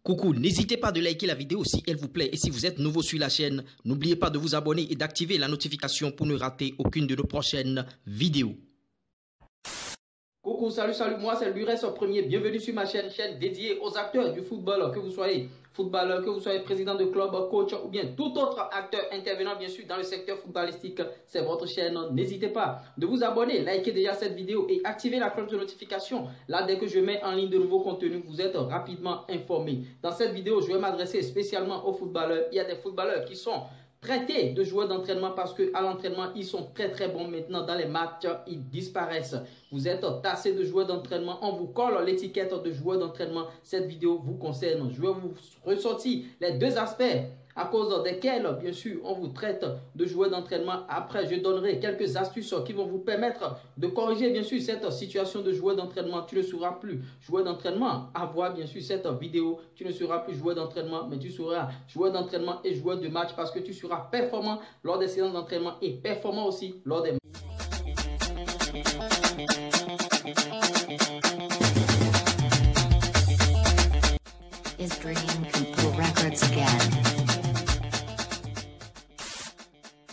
Coucou, n'hésitez pas de liker la vidéo si elle vous plaît et si vous êtes nouveau sur la chaîne, n'oubliez pas de vous abonner et d'activer la notification pour ne rater aucune de nos prochaines vidéos. Coucou, salut, moi c'est Lures Premier, bienvenue sur ma chaîne dédiée aux acteurs du football, que vous soyez footballeur, que vous soyez président de club, coach ou bien tout autre acteur intervenant bien sûr dans le secteur footballistique, c'est votre chaîne. N'hésitez pas de vous abonner, liker déjà cette vidéo et activer la cloche de notification. Là, dès que je mets en ligne de nouveaux contenus, vous êtes rapidement informés. Dans cette vidéo, je vais m'adresser spécialement aux footballeurs. Il y a des footballeurs qui sont traités de joueurs d'entraînement parce qu'à l'entraînement, ils sont très bons. Maintenant, dans les matchs, ils disparaissent. Vous êtes tassé de joueurs d'entraînement. On vous colle l'étiquette de joueurs d'entraînement. Cette vidéo vous concerne. Je vais vous ressortir les deux aspects à cause desquels, bien sûr, on vous traite de joueurs d'entraînement. Après, je donnerai quelques astuces qui vont vous permettre de corriger, bien sûr, cette situation de joueur d'entraînement. Tu ne seras plus joueur d'entraînement. À voir, bien sûr, cette vidéo, tu ne seras plus joueur d'entraînement, mais tu seras joueur d'entraînement et joueur de match parce que tu seras performant lors des séances d'entraînement et performant aussi lors des matchs.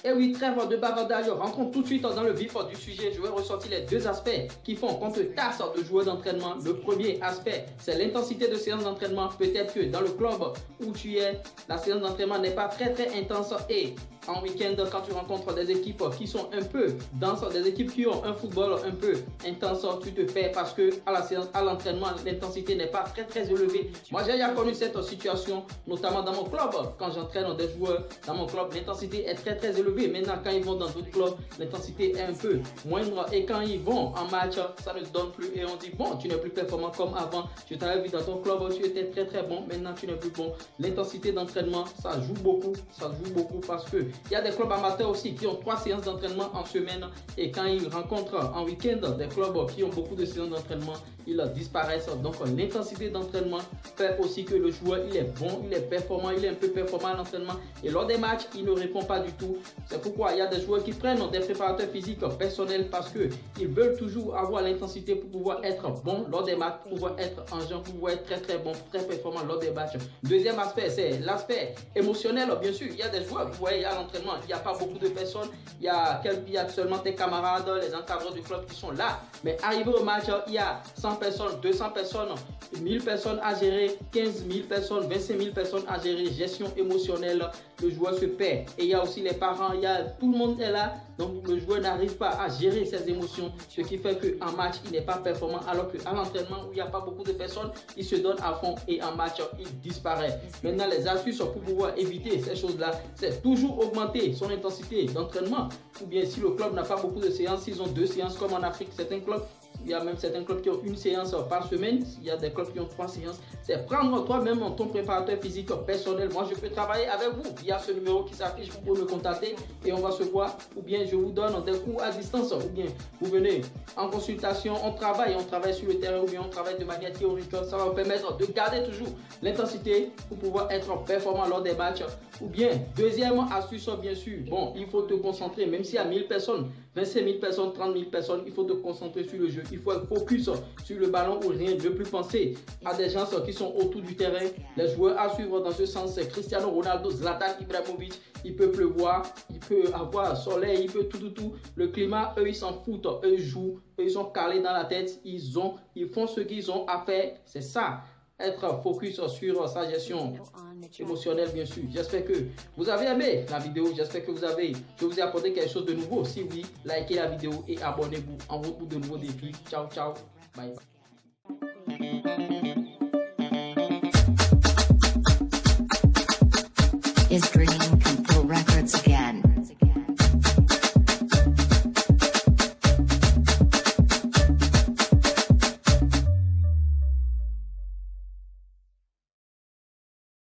Et oui, trêve de bavardage, rentrons tout de suite dans le vif du sujet. Je vais ressortir les deux aspects qui font qu'on te tasse de joueurs d'entraînement. Le premier aspect, c'est l'intensité de séance d'entraînement. Peut-être que dans le club où tu es, la séance d'entraînement n'est pas très intense et en week-end, quand tu rencontres des équipes qui sont un peu denses, des équipes qui ont un football un peu intense, tu te perds parce que à l'entraînement, l'intensité n'est pas très élevée. Moi, j'ai déjà connu cette situation, notamment dans mon club. Quand j'entraîne des joueurs dans mon club, l'intensité est très élevée. Maintenant, quand ils vont dans d'autres clubs, l'intensité est un peu moindre. Et quand ils vont en match, ça ne donne plus. Et on dit, bon, tu n'es plus performant comme avant. Je t'avais vu dans ton club, tu étais très bon. Maintenant, tu n'es plus bon. L'intensité d'entraînement, ça joue beaucoup. Ça joue beaucoup parce que il y a des clubs amateurs aussi qui ont 3 séances d'entraînement en semaine et quand ils rencontrent en week-end des clubs qui ont beaucoup de séances d'entraînement, ils disparaissent. Donc l'intensité d'entraînement fait aussi que le joueur il est bon, il est performant, il est un peu performant à l'entraînement et lors des matchs il ne répond pas du tout. C'est pourquoi il y a des joueurs qui prennent des préparateurs physiques personnels parce qu'ils veulent toujours avoir l'intensité pour pouvoir être bon lors des matchs, pour pouvoir être en jeu, pour pouvoir être très bon, très performant lors des matchs. Deuxième aspect, c'est l'aspect émotionnel. Bien sûr, il y a des joueurs, vous voyez, à l'entraînement, il n'y a pas beaucoup de personnes, il y a seulement tes camarades, les encadreurs du club qui sont là. Mais arrivé au match, il y a 100 personnes, 200 personnes, 1000 personnes à gérer, 15 000 personnes, 25 000 personnes à gérer. Gestion émotionnelle, le joueur se perd. Et il y a aussi les parents, tout le monde est là. Donc le joueur n'arrive pas à gérer ses émotions, ce qui fait qu'en match, il n'est pas performant. Alors qu'à l'entraînement, où il n'y a pas beaucoup de personnes, il se donne à fond et en match, il disparaît. Maintenant, les astuces pour pouvoir éviter ces choses-là, c'est toujours augmenter son intensité d'entraînement. Ou bien si le club n'a pas beaucoup de séances, s'ils ont 2 séances comme en Afrique, certains clubs, il y a même certains clubs qui ont 1 séance par semaine. Il y a des clubs qui ont 3 séances. C'est prendre toi-même ton préparateur physique personnel. Moi, je peux travailler avec vous. Il y a ce numéro qui s'affiche pour me contacter et on va se voir. Ou bien je vous donne des cours à distance. Ou bien vous venez en consultation. On travaille sur le terrain ou bien on travaille de manière théorique. Ça va vous permettre de garder toujours l'intensité pour pouvoir être performant lors des matchs. Ou bien, deuxième astuce, bien sûr, bon, il faut te concentrer, même s'il y a 1000 personnes, 25 000 personnes, 30 000 personnes, il faut te concentrer sur le jeu. Il faut être focus sur le ballon ou rien, ne plus penser à des gens qui sont autour du terrain. Les joueurs à suivre dans ce sens, c'est Cristiano Ronaldo, Zlatan Ibrahimovic. Il peut pleuvoir, il peut avoir soleil, il peut tout. Le climat, eux, ils s'en foutent, eux, ils jouent, eux, ils sont calés dans la tête, ils font ce qu'ils ont à faire. C'est ça. Être focus sur sa gestion émotionnelle, bien sûr. J'espère que vous avez aimé la vidéo. J'espère que je vous ai apporté quelque chose de nouveau. Si oui, likez la vidéo et abonnez-vous en route pour de nouveaux défis. Ciao. Bye. Is dream.